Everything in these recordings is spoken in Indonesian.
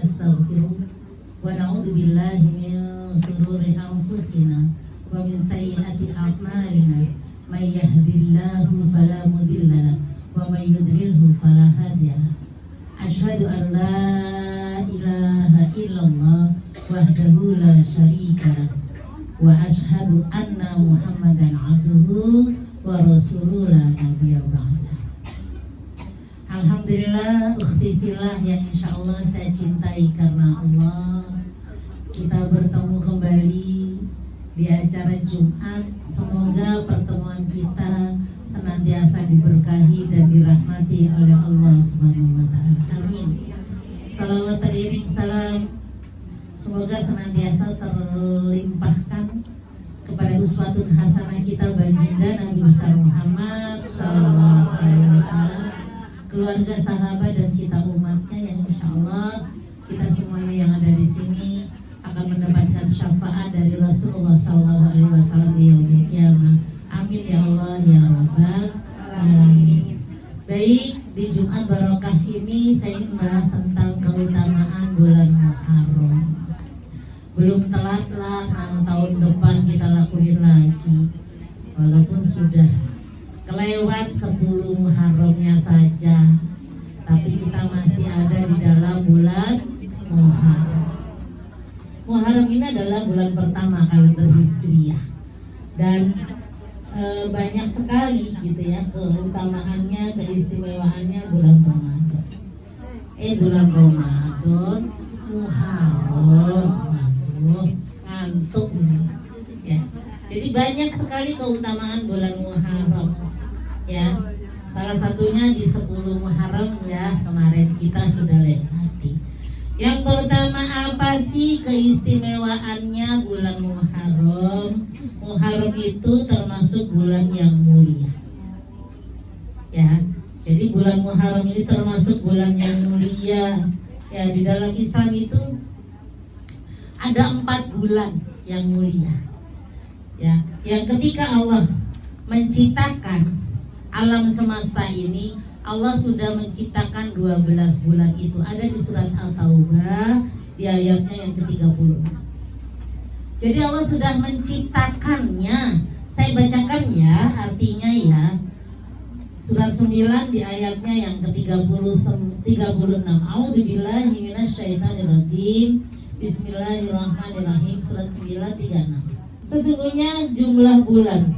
nastaghfiruh wa na'udzu billahi min shururi anfusina wa min sayyiati a'malina may yahdihillahu fala mudilla lahu wa may yudlilhu fala hadiya lahu. Asyhadu an la ilaha illallah wahdahu la syarika lahu wa asyhadu anna Muhammadan abduhu wa rasuluhu la nabiyya ba'da. Alhamdulillah, ukhti fillah yang insyaallah saya cintai karena Allah, kita bertemu kembali di acara Jumat. Semoga pertemuan kita senantiasa diberkahi dan dirahmati oleh Allah Subhanahu wa taala. Amin. Salawat teriring salam semoga senantiasa terlimpahkan kepada uswatun hasanah kita baginda Nabi besar Muhammad sallallahu alaihi wasallam, keluarga, sahabat dan kita umatnya yang insyaallah kita semuanya yang ada di sini akan mendapatkan syafaat dari Rasulullah sallallahu alaihi wasallam di yaumil qiyamah. Amin ya Allah ya rabbal alamin. Baik, di Jumat barokah ini saya ingin bahas tentang keutamaan bulan Muharram. Belum telat lah, tahun depan kita lakuin lagi. Walaupun sudah kelewat 10 Muharramnya saja, tapi kita masih ada di dalam bulan Muharram. Muharram ini adalah bulan pertama kalender Hijriah dan banyak sekali gitu ya keutamaannya, keistimewaannya bulan Ramadan. Bulan Ramadan, Muharram, ngantuk ini. Ya. Jadi banyak sekali keutamaan bulan Muharram. Ya. Salah satunya di 10 Muharram ya, kemarin kita sudah lewati. Yang pertama, apa sih keistimewaannya bulan Muharram? Muharram itu termasuk bulan yang mulia. Ya. Jadi bulan Muharram ini termasuk bulan yang mulia. Ya, di dalam Islam itu ada 4 bulan yang mulia. Ya, yang ketika Allah menciptakan alam semesta ini, Allah sudah menciptakan 12 bulan itu. Ada di surat Al-Taubah di ayatnya yang ke-30. Jadi Allah sudah menciptakannya. Saya bacakan ya, artinya ya. Surat 9 di ayatnya yang ke-36. A'udzubillahi minasyaitonirrajim. Bismillahirrahmanirrahim. Surat 9:36. Sesungguhnya jumlah bulan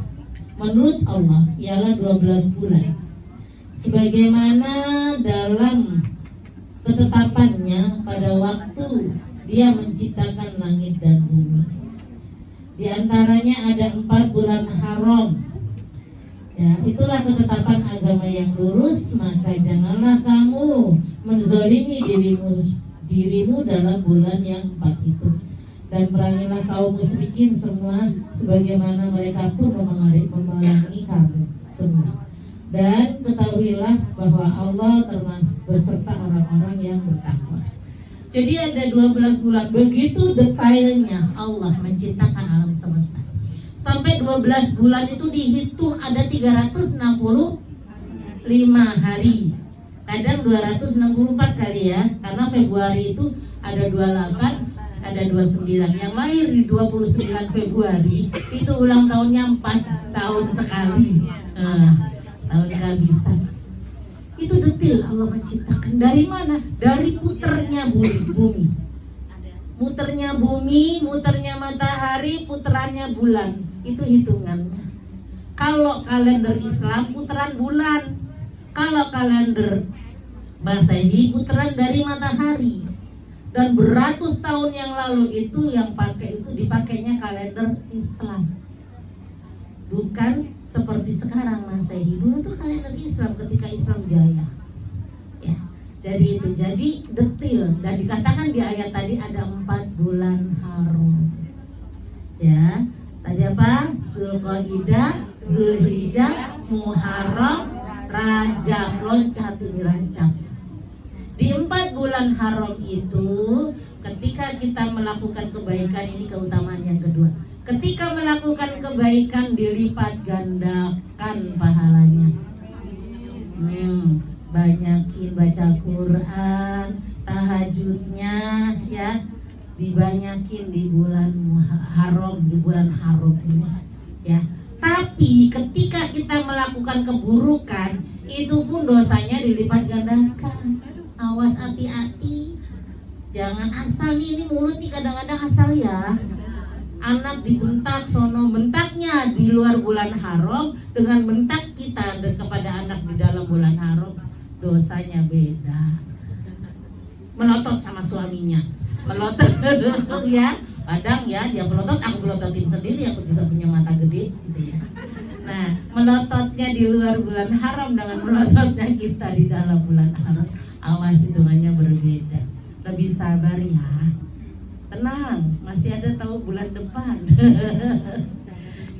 menurut Allah ialah 12 bulan, sebagaimana dalam ketetapannya pada waktu Dia menciptakan langit dan bumi. Di antaranya ada 4 bulan haram. Ya, itulah ketetapan agama yang lurus, maka janganlah kamu menzalimi dirimu dalam bulan yang 4 itu. Dan perangilah kaum musyrikin semua sebagaimana mereka pun memerangi kamu semua. Dan ketahuilah bahwa Allah termasuk beserta orang-orang yang bertakwa. Jadi ada 12 bulan, begitu detailnya Allah menciptakan alam semesta. Sampai 12 bulan itu dihitung ada 365 hari. Kadang 264 kali ya, karena Februari itu ada 28, ada 29. Yang lahir di 29 Februari itu ulang tahunnya 4 tahun sekali. Tahun kehabisan. Itu detail Allah menciptakan. Dari mana? Dari puternya bumi. Muternya bumi, muternya matahari, puterannya bulan. Itu hitungannya. Kalau kalender Islam putaran bulan. Kalau kalender Masehi putaran dari matahari. Dan beratus tahun yang lalu itu yang pakai itu dipakainya kalender Islam. Bukan seperti sekarang Masehi. Dulu tuh kalender Islam ketika Islam jaya. Ya. Jadi itu, jadi detail dan dikatakan di ayat tadi ada 4 bulan haram. Ya. Tadi apa? Zulqa'dah, Zulhijjah, Muharram, Rajab, loncat ini Rajab. Di 4 bulan haram itu, ketika kita melakukan kebaikan, ini keutamaan yang kedua. Ketika melakukan kebaikan dilipat gandakan pahalanya. Banyakin baca Quran, tahajud. tahajudnya ya dibanyakin di bulan haram, di bulan haram ini ya. Tapi ketika kita melakukan keburukan itu pun dosanya dilipat gandakan. Awas, hati-hati, jangan asal ini mulut nih kadang-kadang asal ya. Anak dibentak sono, bentaknya di luar bulan haram dengan bentak kita kepada anak di dalam bulan haram, dosanya beda. Melotot sama suaminya, melotot ya, kadang ya dia melotot, aku melototin sendiri, aku juga punya mata gede gitu ya. Nah, melototnya di luar bulan haram dengan melototnya kita di dalam bulan haram, awas, hitungannya berbeda. Lebih sabar ya. Tenang, masih ada tahu bulan depan.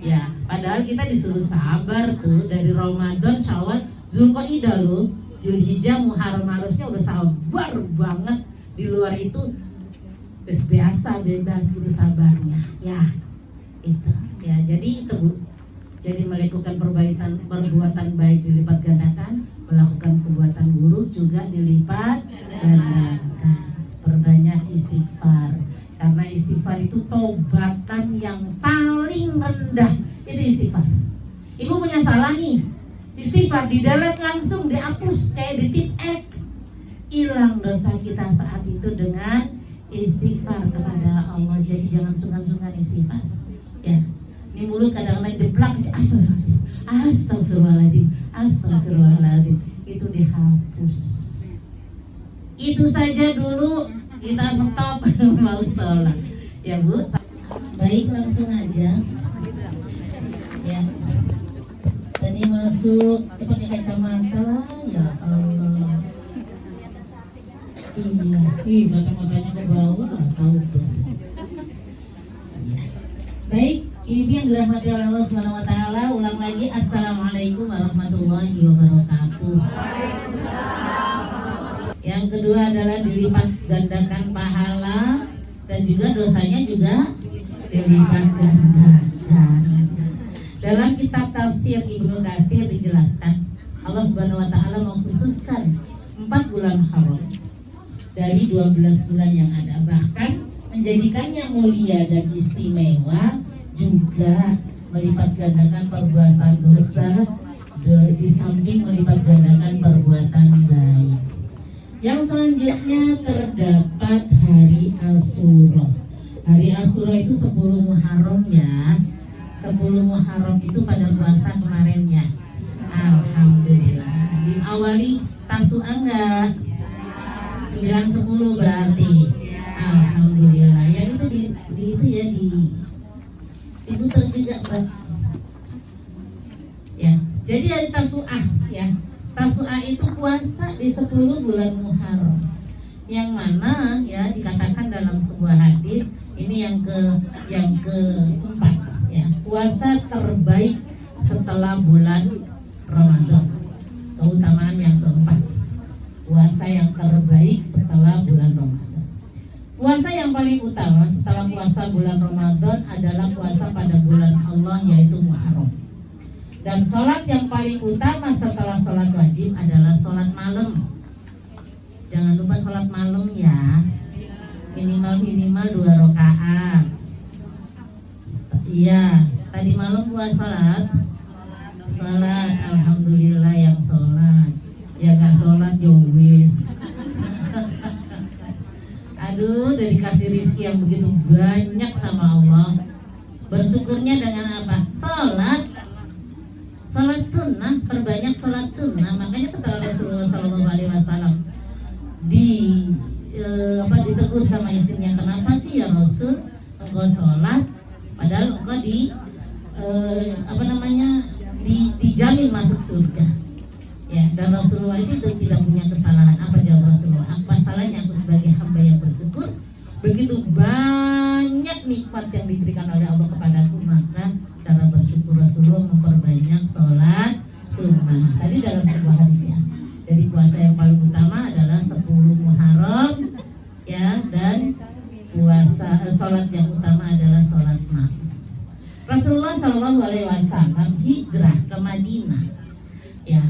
Ya, padahal kita disuruh sabar tuh dari Ramadan, Syawal, Zulqa'dah loh, Zulhijjah, Muharram, harusnya udah sabar banget. Di luar itu biasa, bebas gitu sabarnya. Ya, itu. Ya, jadi itu Bu. Jadi melakukan perbuatan baik dilipat gandakan, melakukan perbuatan buruk juga dilipat gandakan. Perbanyak istighfar. Karena istighfar itu tobatan yang paling rendah. Itu istighfar. Ibu punya salah nih, istighfar di delete langsung, dihapus kayak di tip X. Hilang dosa kita saat itu dengan istighfar kepada Allah. Jadi jangan sungkan-sungkan istighfar. Ya, ini mulut kadang-kadang jeblak, astagfirullahaladzim, astagfirullahaladzim, astagfirullahaladzim. Itu dihapus. Itu saja dulu. Kita stop mau sholat ya Bu. Baik, langsung aja ya. Tadi masuk pakai kacamata, ya Allah. Iya, kacamatanya ke bawah, tahu terus. Baik, ibu yang dirahmati oleh Allah Subhanahu wa taala, ulang lagi, assalamualaikum warahmatullahi wabarakatuh. Yang kedua adalah dilipat gandakan pahala dan juga dosanya juga dilipat gandakan. Dalam kitab tafsir Ibnu Katsir dijelaskan, Allah Subhanahu wa taala mengkhususkan 4 bulan haram dari 12 bulan yang ada, bahkan menjadikannya mulia dan istimewa, juga melipat gandakan perbuatan dosa di samping melipat gandakan perbuatan baik. Yang selanjutnya terdapat hari Asyura. Hari Asyura itu 10 Muharram ya. 10 Muharram itu pada puasa kemarin ya. Alhamdulillah. Diawali Tasu'a enggak? 9-10 berarti. Alhamdulillah. Yang itu itu ya Ibu juga Mbak. Ya. Jadi hari Tasu'a ya. Tasu'a itu puasa di 10 bulan Muharram, yang mana ya dikatakan dalam sebuah hadis, ini yang keempat ya, puasa terbaik setelah bulan Ramadan. Keutamaan yang keempat, puasa yang terbaik setelah bulan Ramadan. Puasa yang paling utama setelah puasa bulan Ramadan adalah puasa pada bulan Allah, yaitu Muharram. Dan sholat yang paling utama setelah sholat wajib adalah sholat malam. Jangan lupa sholat malam ya. Minimal 2 rakaat. Iya, tadi malam sholat. Alhamdulillah yang sholat. Ya gak sholat jowis. Aduh, udah dikasih rizki yang begitu banyak sama Allah. Bersyukurnya dengan apa? Salat sunnah, perbanyak salat sunnah. Makanya kata Rasulullah SAW ditegur sama istrinya, kenapa sih ya Rasul engkau sholat padahal engkau dijamin masuk surga ya. Dan Rasulullah itu tidak punya kesalahan. Apa jawab Rasulullah? Apa salahnya aku sebagai hamba yang bersyukur? Begitu banyak nikmat yang diberikan oleh Allah kepadaku, maka cara bersyukur Rasulullah memperbanyak sholat sunnah. Tadi dalam sebuah hadis ya. Jadi puasa yang paling utama adalah 10 Muharram ya, dan sholat yang utama adalah sholat maghrib. Rasulullah SAW hijrah ke Madinah ya.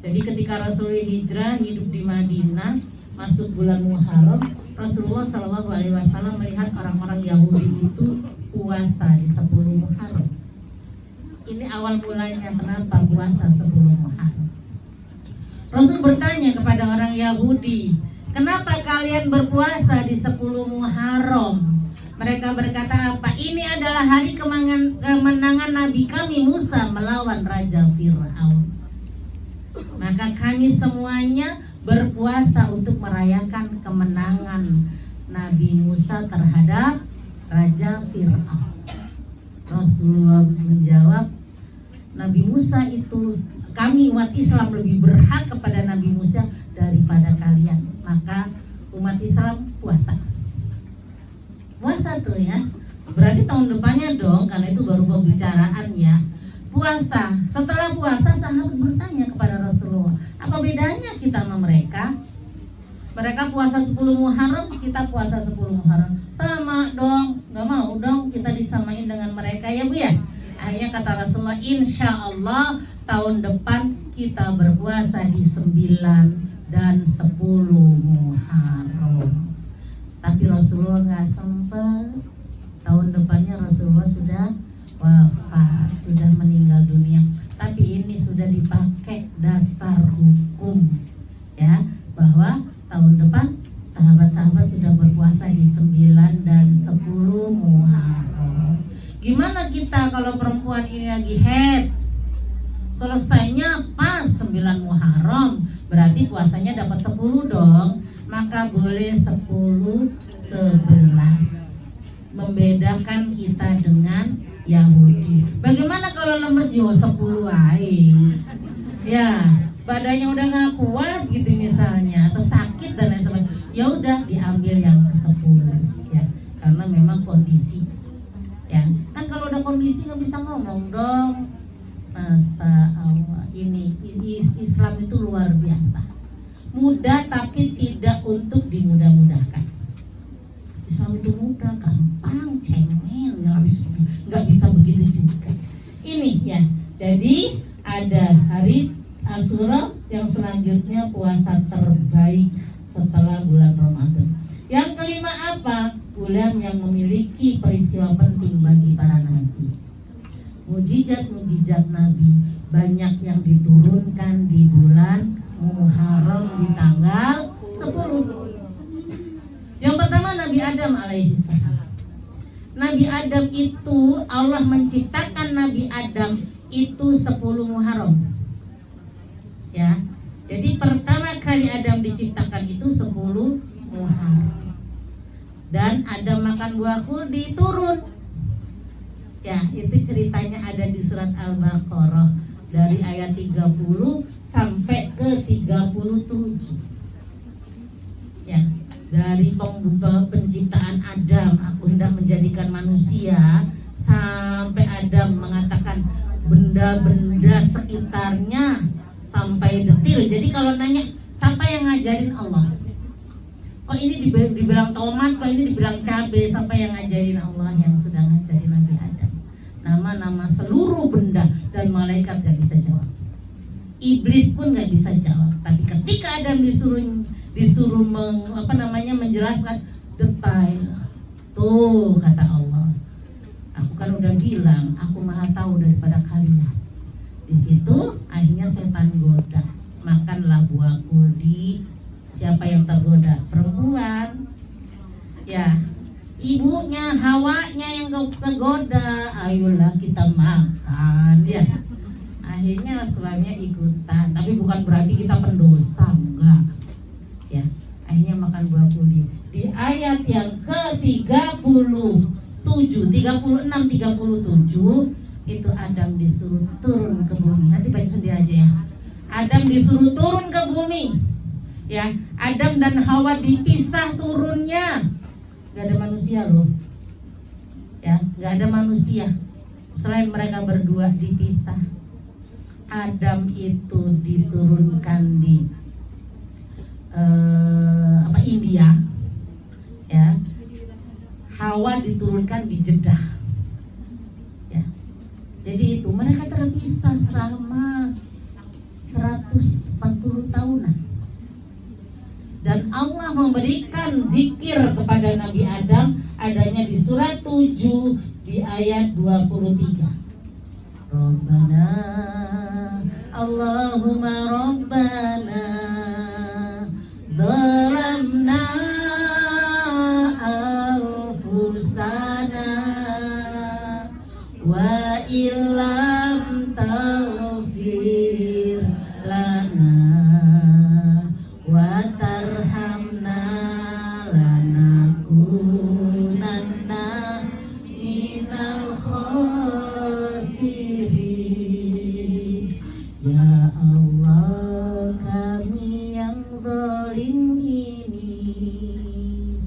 Jadi ketika Rasulullah hijrah hidup di Madinah, masuk bulan Muharram, Rasulullah SAW melihat orang-orang Yahudi itu puasa di 10 Muharram. Ini awal mulanya kenapa puasa 10 Muharram. Rasul bertanya kepada orang Yahudi, kenapa kalian berpuasa di 10 Muharram? Mereka berkata apa? Ini adalah hari kemenangan Nabi kami Musa melawan Raja Fir'aun. Maka kami semuanya berpuasa untuk merayakan kemenangan Nabi Musa terhadap Raja Fir'aun. Rasulullah menjawab, Nabi Musa itu, kami umat Islam lebih berhak kepada Nabi Musa daripada kalian. Maka umat Islam puasa tuh ya. Berarti tahun depannya dong, karena itu baru pembicaraan ya. Puasa. Setelah puasa sahabat bertanya kepada Rasulullah, apa bedanya kita sama mereka? Mereka puasa 10 Muharram, kita puasa 10 Muharram. Sama dong, gak mau dong kita disamain dengan mereka ya Bu ya. Akhirnya kata Rasulullah, insya Allah tahun depan kita berpuasa di 9 dan 10 Muharram. Tapi Rasulullah nggak sempat. Tahun depannya Rasulullah sudah wafat, sudah meninggal dunia. Tapi ini sudah dipakai dasar hukum ya, bahwa tahun depan sahabat-sahabat sudah berpuasa di 9 dan 10 Muharram. Gimana kita kalau perempuan ini lagi haid? Selesainya pas 9 Muharram, berarti puasanya dapat 10 dong. Maka boleh 10, 11. Membedakan kita dengan Yahudi. Bagaimana kalau lemes? Yo 10 aja. Ya, badannya udah nggak kuat gitu misalnya, atau sakit dan lain sebagainya. Ya udah diambil yang ke-10 ya. Karena memang kondisi. Ya, kan kalau udah kondisi nggak bisa ngomong dong. Masa Allah, ini Islam itu luar biasa. Mudah tapi tidak untuk dimudah-mudahkan. Islam itu mudah, gampang, cengeng, nggak bisa begitu juga. Ini ya. Jadi ada hari Asyura, yang selanjutnya puasa terbaik setelah bulan Ramadan. Yang kelima apa? Bulan yang memiliki peristiwa penting bagi para nabi. Mujizat-mujizat Nabi banyak yang diturunkan di bulan Muharram di tanggal 10. Yang pertama Nabi Adam alaihissalam. Nabi Adam itu, Allah menciptakan Nabi Adam itu 10 Muharram. Ya. Jadi pertama kali Adam diciptakan itu 10 Muharram. Dan Adam makan buah khuldi turun. Ya, itu ceritanya ada di surat Al-Baqarah dari ayat 30 sampai ke 37. Ya, dari penciptaan Adam, aku hendak menjadikan manusia, sampai Adam mengatakan benda-benda sekitarnya sampai detil. Jadi kalau nanya siapa yang ngajarin Allah? Kok ini dibilang tomat, kok ini dibilang cabai? Siapa yang ngajarin? Allah yang sudah ngajarin Nabi Adam. Nama-nama seluruh benda, dan malaikat gak bisa jawab. Iblis pun gak bisa jawab. Tapi ketika Adam disuruh menjelaskan detail, tuh kata Allah, aku kan udah bilang aku maha tahu daripada kalian. Di situ akhirnya setan goda, makanlah buah khuldi. Siapa yang tergoda? Perempuan. Ya, ibunya Hawanya yang kegoda. Ayolah kita makan ya. Akhirnya suaminya ikutan. Tapi bukan berarti kita pendosa, enggak. Ya, akhirnya makan buah khuldi. Di ayat yang ke-36, 37 itu Adam disuruh turun ke bumi. Nanti baca sendiri aja ya. Adam disuruh turun ke bumi. Ya, Adam dan Hawa dipisah turunnya. Gak ada manusia loh. Ya, gak ada manusia selain mereka berdua dipisah. Adam itu diturunkan di India. Ya. Hawa diturunkan di Jeddah. Ya. Jadi itu mereka terpisah selama 140 tahunan. Dan Allah memberikan zikir kepada Nabi Adam adanya di surat 7 di ayat 23. Rabbana Allahumma Rabbana zalamna anfusana wa illam taghfir lana wa tarhamna lanakunanna minal khasirin. Ya Allah, kami yang zalim ini,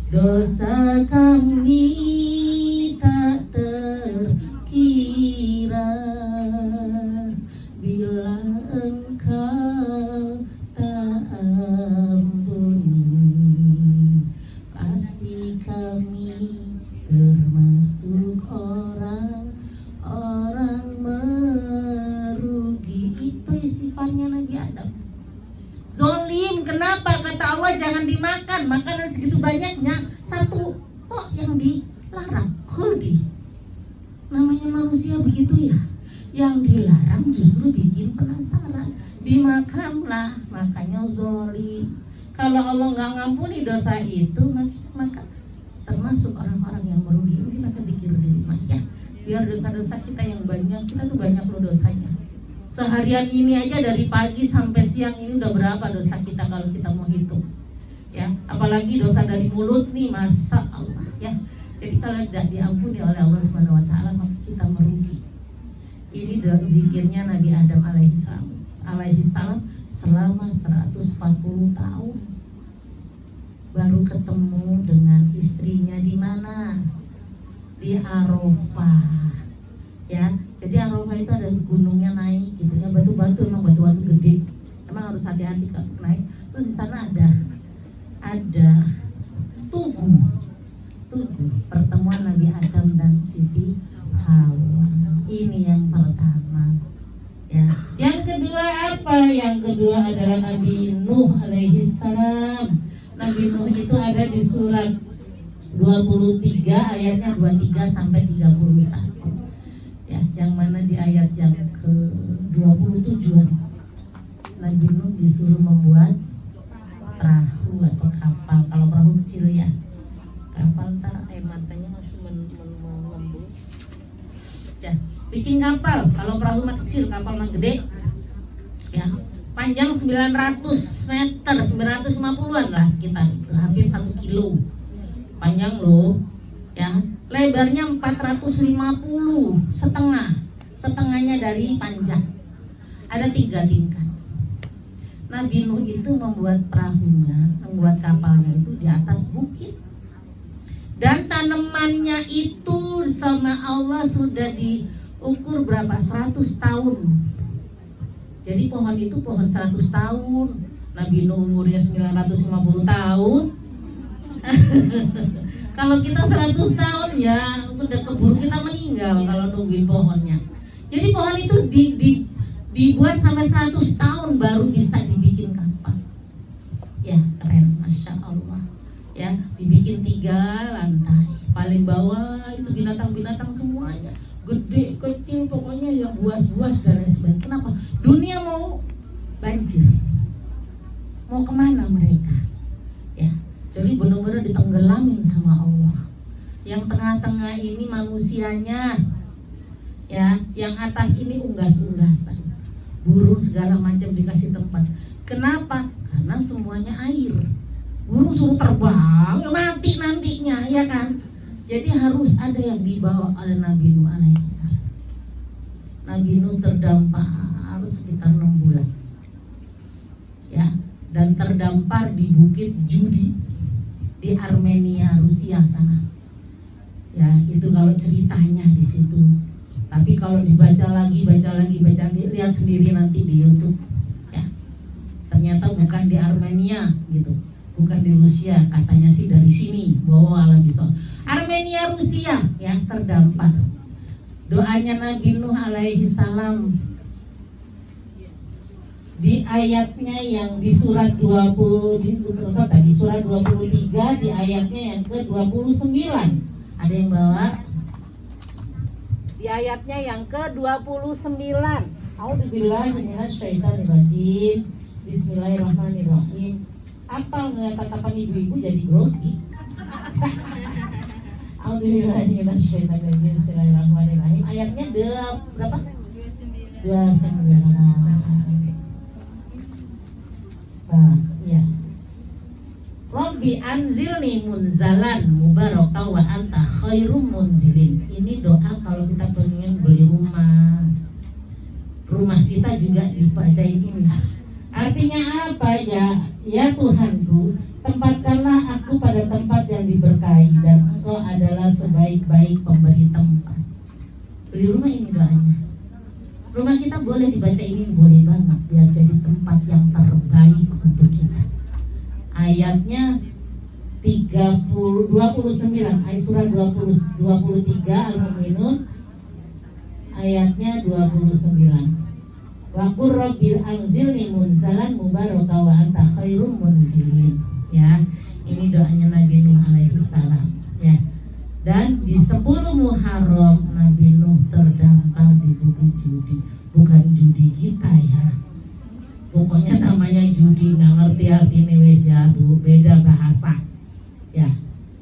dosa kami tak terkira, bila Engkau tak ampuni, pasti kami termasuk orang-orang merugi. Itu istighfarnya Nabi Adam. Zolim, kenapa? Kata Allah jangan dimakan, makanan segitu banyaknya, satu kok yang dilarang, khuldi. Namanya manusia begitu ya, yang dilarang justru bikin penasaran, dimakanlah, makanya zolim. Kalau Allah nggak ngampuni dosa itu, maka termasuk orang-orang yang merugi. Ini maka pikir diri, ya, biar dosa-dosa kita yang banyak, kita tuh banyak loh dosanya. Seharian ini aja dari pagi sampai siang ini udah berapa dosa kita kalau kita mau hitung, ya. Apalagi dosa dari mulut nih, masa Allah, ya. Jadi kalau tidak diampuni oleh Allah Subhanahu Wa Taala, maka kita merugi. Ini zikirnya Nabi Adam alaihissalam selama 140 tahun. Baru ketemu dengan istrinya di mana? Di Arafah, ya. Jadi Arafah itu ada gunungnya naik gitu ya, batu-batu, emang batu-batu gede. Emang harus hati-hati kalau naik. Terus di sana ada tugu pertemuan Nabi Adam dan Siti Hawa. Ini yang pertama, ya. Yang kedua apa? Yang kedua adalah Nabi Nuh alaihissalam. Nabi Nuh itu ada di surat 23 ayatnya 23 sampai 31. Ya, yang mana di ayat yang ke-27 Nabi Nuh disuruh membuat perahu atau kapal. Kalau perahu kecil ya, kapal tak air matanya masih membul. Ya, bikin kapal. Kalau perahu mah kecil, kapal mah gede. Ya, panjang 900 meter, 950-an lah sekitar itu, hampir 1 kilo. Panjang loh, ya. Lebarnya 450, setengahnya dari panjang. Ada 3 tingkat. Nabi Nuh itu membuat perahunya, membuat kapalnya itu di atas bukit. Dan tanamannya itu sama Allah sudah diukur berapa? 100 tahun. Jadi pohon itu pohon 100 tahun. Nabi Nuh umurnya 950 tahun. Kalau kita 100 tahun ya udah keburu kita meninggal kalau nungguin pohonnya. Jadi pohon itu dibuat sampai 100 tahun baru bisa dibikin kapal. Ya keren, Masya Allah. Ya, dibikin 3 lantai. Paling bawah itu binatang-binatang semuanya, gede, kecil, pokoknya yang buas-buas dan lain sebagainya. Kenapa? Dunia mau banjir. Mau kemana mereka? Ya. Jadi benar-benar ditenggelamin sama Allah. Yang tengah-tengah ini manusianya, ya. Yang atas ini unggas-unggasan, burung segala macam dikasih tempat. Kenapa? Karena semuanya air. Burung suruh terbang, ya mati nantinya, ya kan? Jadi harus ada yang dibawa oleh Nabi Nuh alaihissalam. Nabi Nuh terdampar sekitar 6 bulan, ya. Dan terdampar di Bukit Judi di Armenia, Rusia sana. Ya, itu kalau ceritanya di situ. Tapi kalau dibaca lagi, lihat sendiri nanti di YouTube. Ya. Ternyata bukan di Armenia gitu. Bukan di Rusia, katanya sih dari sini, bawa alam bisa. Armenia, Rusia, ya, terdampar. Doanya Nabi Nuh alaihissalam di ayatnya yang di surat 20 di berapa tadi? Surat 23 di ayatnya yang ke-29. Ada yang bawa? Di ayatnya yang ke-29. A'udzubillahi minasyaitonirrajim. Bismillahirrahmanirrahim. Apa katakan ibu-ibu jadi grogi? A'udzubillahi minasyaitonirrajim. Bismillahirrahmanirrahim. Ayatnya berapa? 29. Ya. Rabbi anzilni munzalan mubarakah wa anta khairum munzilin. Ini doa kalau kita pengen beli rumah. Rumah kita juga dibacain ini. Artinya apa ya? Ya Tuhanku, tempatkanlah aku pada tempat yang diberkahi dan Engkau adalah sebaik-baik pemberi tempat. Beli rumah ini doanya. Rumah kita boleh dibaca ini, boleh banget, biar jadi tempat yang terbaik untuk kita. Ayatnya 29 ayat surat 23 Al-Mu'minun ayatnya 29. Wa qur rabbil anzilni munzalan mubarakah wa anta khairum munzilin. Ya, ini doanya Nabi Nuh alaihi salam, ya. Dan di 10 Muharram Nabi Nuh terdampar di bukit judi. Bukan judi kita ya. Pokoknya namanya judi, nggak ngerti artinya wes ya Bu, beda bahasa. Ya,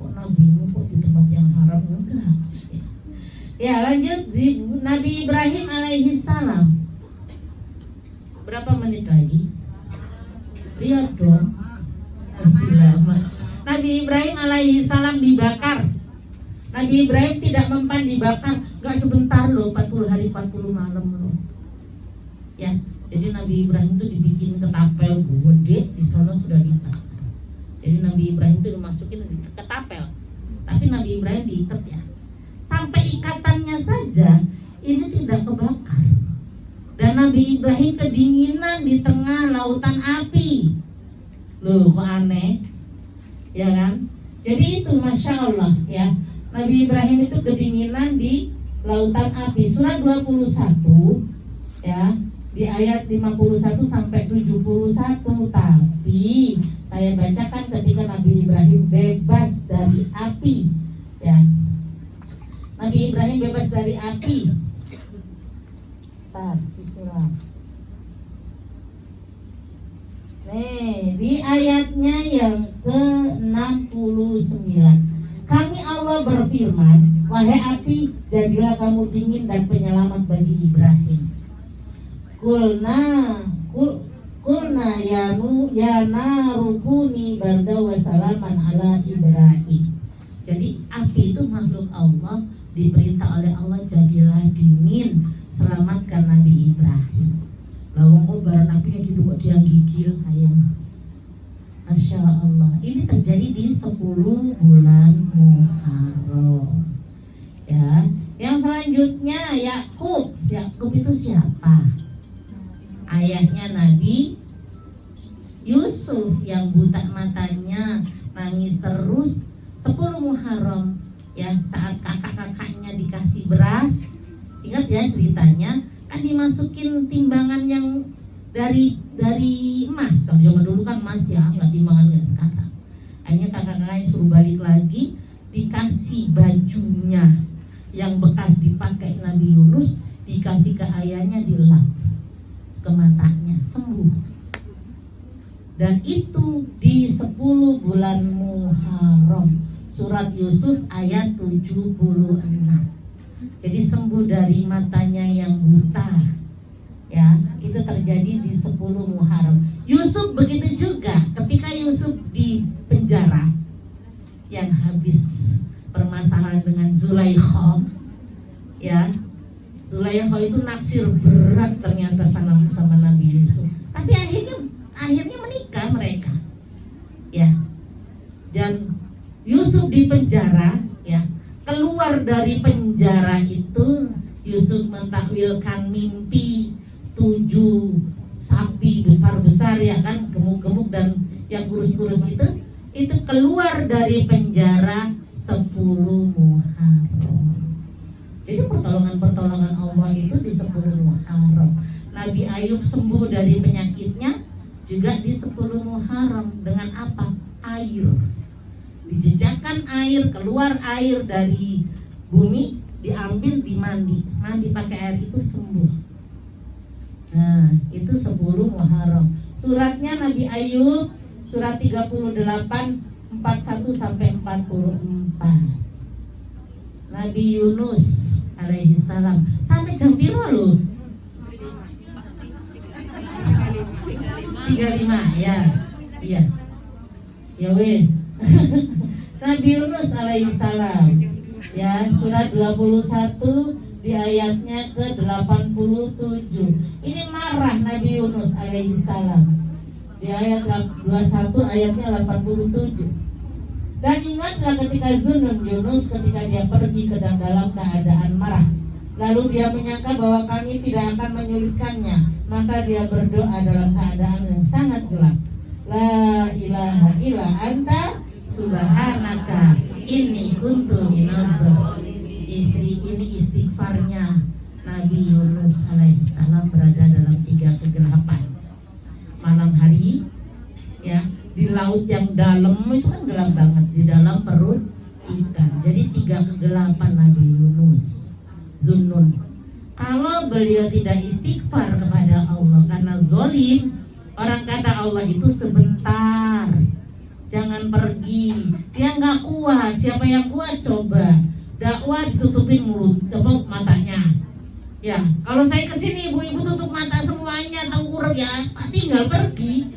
kok Nabi Nuh kok di tempat yang haram enggak? Ya, lanjut di Nabi Ibrahim alaihi salam. Berapa menit lagi? Lihat dong. Masih lama. Nabi Ibrahim alaihi salam dibakar. Nabi Ibrahim tidak mempan dibakar, gak sebentar loh, 40 hari 40 malam loh. Ya, jadi Nabi Ibrahim itu dibikin ketapel gede, di sana sudah dibakar. Jadi Nabi Ibrahim itu dimasukin ke ketapel, tapi Nabi Ibrahim diikat ya. Sampai ikatannya saja ini tidak kebakar. Dan Nabi Ibrahim kedinginan di tengah lautan api. Loh, kok aneh? Ya kan? Jadi itu Masya Allah ya. Nabi Ibrahim itu kedinginan di lautan api. Surah 21 ya, di ayat 51 sampai 71. Tapi saya bacakan ketika Nabi Ibrahim bebas dari api ya. Nabi Ibrahim bebas dari api. Surah. Nih, di ayatnya yang ke-69. Kami Allah berfirman, wahai api, jadilah kamu dingin dan penyelamat bagi Ibrahim. Kulna ya narukuni barda wa salaman ala Ibrahim. Jadi api itu makhluk Allah, diperintah oleh Allah jadilah dingin, selamatkan Nabi Ibrahim. Lawang kok baran apinya gitu kok dia gigil kayak. Masya Allah, ini terjadi di 10 bulan Muharram. Ya, yang selanjutnya Yakub. Yakub itu siapa? Ayahnya Nabi Yusuf yang buta matanya, nangis terus 10 Muharram. Ya, saat kakak-kakaknya dikasih beras, ingat ya ceritanya, kan dimasukin timbangan yang dari emas. Kalau zaman dulu kan emas ya, nggak timbangan nggak sekarang. Akhirnya kakak-kakaknya suruh balik lagi, dikasih bajunya yang bekas dipakai Nabi Yunus, dikasih ke ayahnya, dilap ke matanya, sembuh. Dan itu di 10 bulan Muharram. Surat Yusuf ayat 76. Jadi sembuh dari matanya yang buta. Ya, itu terjadi di 10 Muharram. Yusuf begitu juga, ketika Yusuf di penjara yang habis permasalahan dengan Zulaikha. Ya, Zulaikha itu naksir berat ternyata sama Nabi Yusuf. Tapi akhirnya menikah mereka. Ya. Dan Yusuf di penjara, ya. Keluar dari penjara itu Yusuf mentakwilkan mimpi 7 sapi besar-besar ya kan, gemuk-gemuk dan yang kurus-kurus itu keluar dari penjara 10 Muharram. Jadi pertolongan Allah itu di 10 Muharram. Nabi Ayub sembuh dari penyakitnya juga di 10 Muharram dengan apa? Air. Dijejakkan air, keluar air dari bumi, diambil, mandi pakai air itu sembuh. Nah, itu 10 Muharram. Suratnya Nabi Ayub surat 38 41 sampai 44. Nabi Yunus alaihi salam sampai jam piro loh? 35 ya. Iya. Ya wis. Nabi Yunus alaihi salam ya, surat 21 di ayatnya ke-87. Ini marah Nabi Yunus alaihi salam. Di ayat 21 ayatnya 87. Dan ingatlah ketika Zunnun Yunus ketika dia pergi ke dalam keadaan marah. Lalu dia menyangka bahwa kami tidak akan menyulitkannya. Maka dia berdoa dalam keadaan yang sangat gelap. La ilaha illa anta subhanaka inni kuntu minadz zalimin. Istri ini istighfarnya Nabi Yunus alaihissalam berada dalam 3 kegelapan. Malam hari ya, di laut yang dalam itu kan gelap banget, di dalam perut ikan. Jadi 3 kegelapan Nabi Yunus. Zunnun. Kalau beliau tidak istighfar kepada Allah karena zolim, orang kata Allah itu sebentar, jangan pergi. Dia nggak kuat. Siapa yang kuat coba? Dakwah ditutupin mulut, tepuk matanya. Ya, kalau saya kesini ibu-ibu tutup mata semuanya, tengkurap ya, tinggal pergi,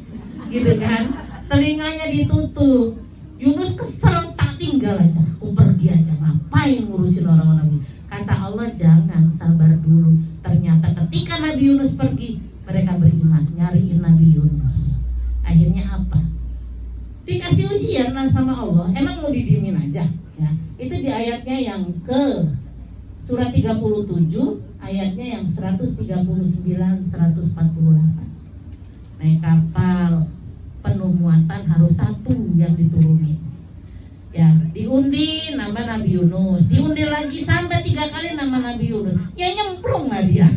gitu kan? Telinganya ditutup. Yunus kesel, tak tinggal aja, aku pergi aja, ngapain ngurusin orang-orang ini? Kata Allah jangan, sabar dulu. Ternyata ketika Nabi Yunus pergi, mereka beriman, nyariin Nabi Yunus. Akhirnya apa? Dikasih ujian lah sama Allah. Emang mau didiemin aja? Ya, itu di ayatnya yang ke surat 37, ayatnya yang 139, 148. Naik kapal penuh muatan harus 1 yang diturunin. Ya, diundi nama Nabi Yunus, diundi lagi sampai 3 kali nama Nabi Yunus. Ya nyemplung nggak dia?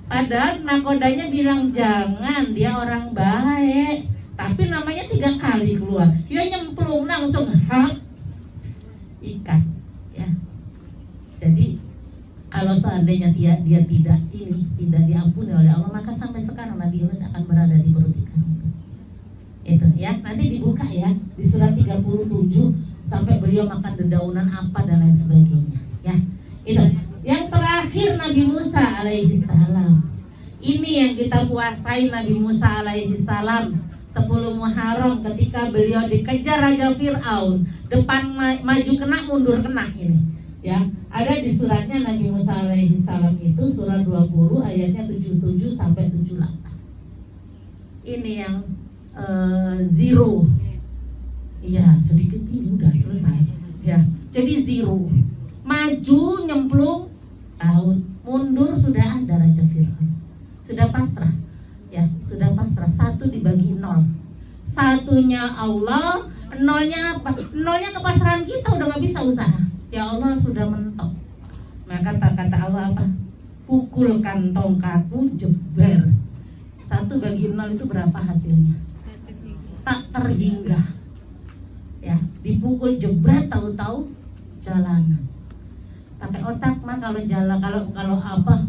Padahal nakodanya bilang jangan, dia orang baik. Tapi namanya 3 kali keluar. Ya nyemplung langsung hak ikan. Ya. Jadi kalau seandainya dia tidak diampuni oleh Allah, maka sampai sekarang Nabi Yunus akan berada di perut ikan itu ya, nanti dibuka ya di surat 37 sampai beliau makan dedaunan apa dan lain sebagainya ya. Itu yang terakhir Nabi Musa alaihi salam. Ini yang kita puasai Nabi Musa alaihi salam 10 Muharram ketika beliau dikejar Raja Fir'aun, depan maju kena mundur kena ini ya. Ada di suratnya Nabi Musa alaihi salam itu surat 20 ayatnya 77 sampai 78. Ini yang zero. Iya, sedikit ini udah selesai. Ya, jadi zero. Maju nyemplung tahun, mundur sudah ada Raja Fir'aun. Sudah pasrah. Ya, sudah pasrah. 1 dibagi 0. 1-nya Allah, 0-nya apa? 0-nya kepasrahan kita udah nggak bisa usaha. Ya Allah sudah mentok. Maka kata Allah apa? Pukulkan tongkatmu, jeber. 1 bagi 0 itu berapa hasilnya? Tak terhingga. Ya, dipukul jebret tahu-tahu jalanan. Pakai otak mah kalau jalan kalau apa?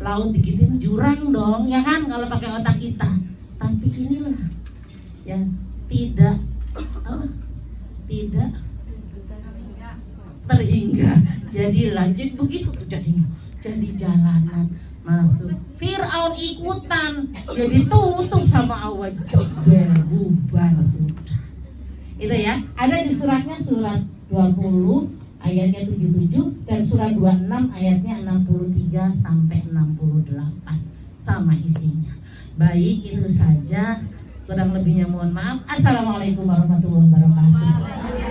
Laut digituin jurang dong, ya kan kalau pakai otak kita. Tapi inilah ya tidak terhingga. Jadi lanjut begitu tuh jadinya. Jadi jalanan masuk. Fir'aun ikutan, jadi tutup sama Allah, jeber, bubar sudah. Itu ya, ada di suratnya surat 20 ayatnya 77 dan surat 26 ayatnya 63 sampai 68 sama isinya. Baik, itu saja. Kurang lebihnya mohon maaf. Assalamualaikum warahmatullahi wabarakatuh.